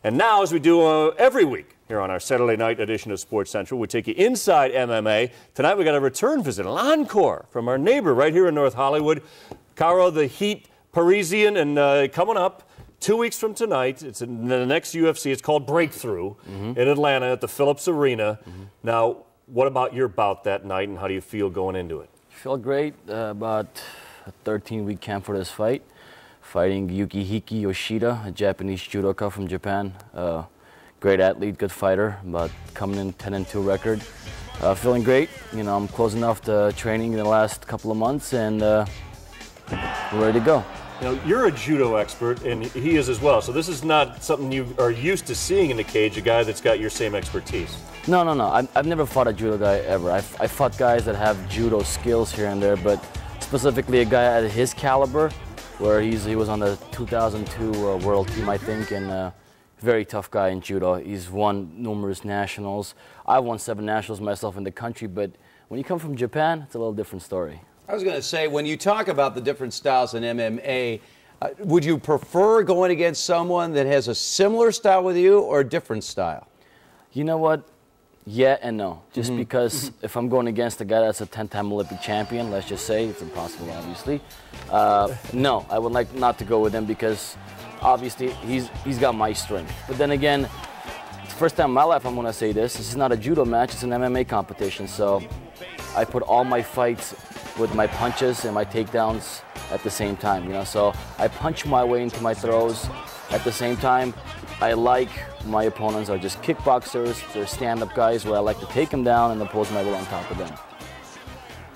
And now, as we do every week here on our Saturday night edition of Sports Central, we take you inside MMA. Tonight we got a return visit, an encore from our neighbor right here in North Hollywood, Karo the Heat Parisyan, and coming up 2 weeks from tonight, it's in the next UFC. It's called Breakthrough in Atlanta at the Phillips Arena. Now, what about your bout that night, and how do you feel going into it? I feel great. About a 13-week camp for this fight. Fighting Yukihiko Yoshida, a Japanese judoka from Japan. Great athlete, good fighter, but coming in 10-2 record. Feeling great. You know, I'm closing off the training in the last couple of months, and we're ready to go. Now, you're a judo expert, and he is as well, so this is not something you are used to seeing in the cage, a guy that's got your same expertise. No. I've never fought a judo guy ever. I fought guys that have judo skills here and there, but specifically a guy at his caliber, where he was on the 2002 world team, I think, and very tough guy in judo. He's won numerous nationals. I've won 7 nationals myself in the country, but when you come from Japan, it's a little different story. I was going to say, when you talk about the different styles in MMA, would you prefer going against someone that has a similar style with you or a different style? You know what? Yeah and no. Just because if I'm going against a guy that's a 10-time Olympic champion, let's just say, it's impossible, obviously. No, I would like not to go with him because obviously he's got my strength. But then again, it's the first time in my life I'm going to say this. This is not a judo match, it's an MMA competition. So I put all my fights with my punches and my takedowns at the same time, you know. So I punch my way into my throws at the same time. I like my opponents are just kickboxers, they're stand-up guys where I like to take them down and impose my will on top of them.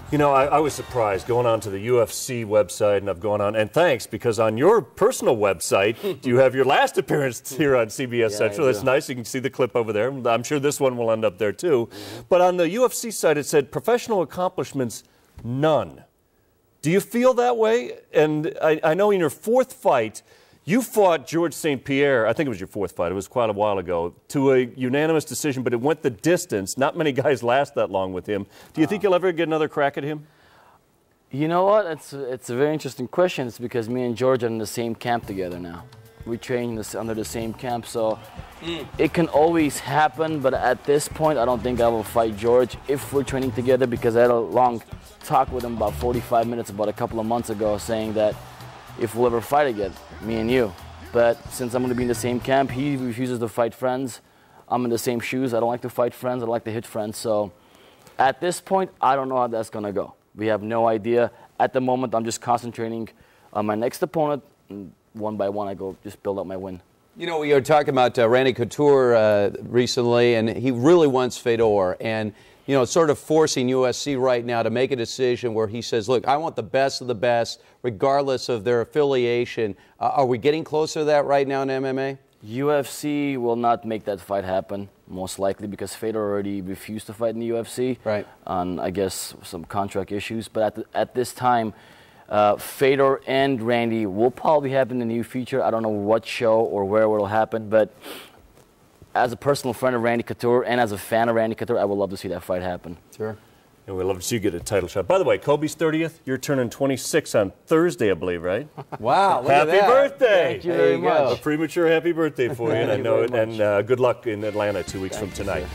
You know, I was surprised going on to the UFC website, and I've gone on, and thanks, because on your personal website, you have your last appearance here on CBS Central. That's nice. You can see the clip over there. I'm sure this one will end up there, too. But on the UFC site, it said professional accomplishments, none. Do you feel that way? And I know in your 4th fight, you fought George St. Pierre, I think it was your 4th fight, it was quite a while ago, to a unanimous decision, but it went the distance. Not many guys last that long with him. Do you think you'll ever get another crack at him? You know what? It's a very interesting question. It's because me and George are in the same camp together now. We train under the same camp, so it can always happen, but at this point, I don't think I will fight George if we're training together, because I had a long talk with him about 45 minutes about a couple of months ago saying that if we'll ever fight again, me and you. But since I'm going to be in the same camp, he refuses to fight friends. I'm in the same shoes. I don't like to fight friends. I like to hit friends. So at this point, I don't know how that's going to go. We have no idea. At the moment, I'm just concentrating on my next opponent. And one by one, I go just build up my win. You know, we were talking about Randy Couture recently, and he really wants Fedor. And you know, sort of forcing USC right now to make a decision where he says, look, I want the best of the best, regardless of their affiliation. Are we getting closer to that right now in MMA? UFC will not make that fight happen, most likely, because Fedor already refused to fight in the UFC. Right. On, I guess, some contract issues. But at this time, Fedor and Randy will probably happen in the near future. I don't know what show or where it will happen, but as a personal friend of Randy Couture and as a fan of Randy Couture, I would love to see that fight happen. Sure. And we'd love to see you get a title shot. By the way, Kobe's 30th, you're turning 26 on Thursday, I believe, right? Wow, look happy at that. birthday! Thank you very much. A premature happy birthday for you, and I know it. And good luck in Atlanta 2 weeks from tonight.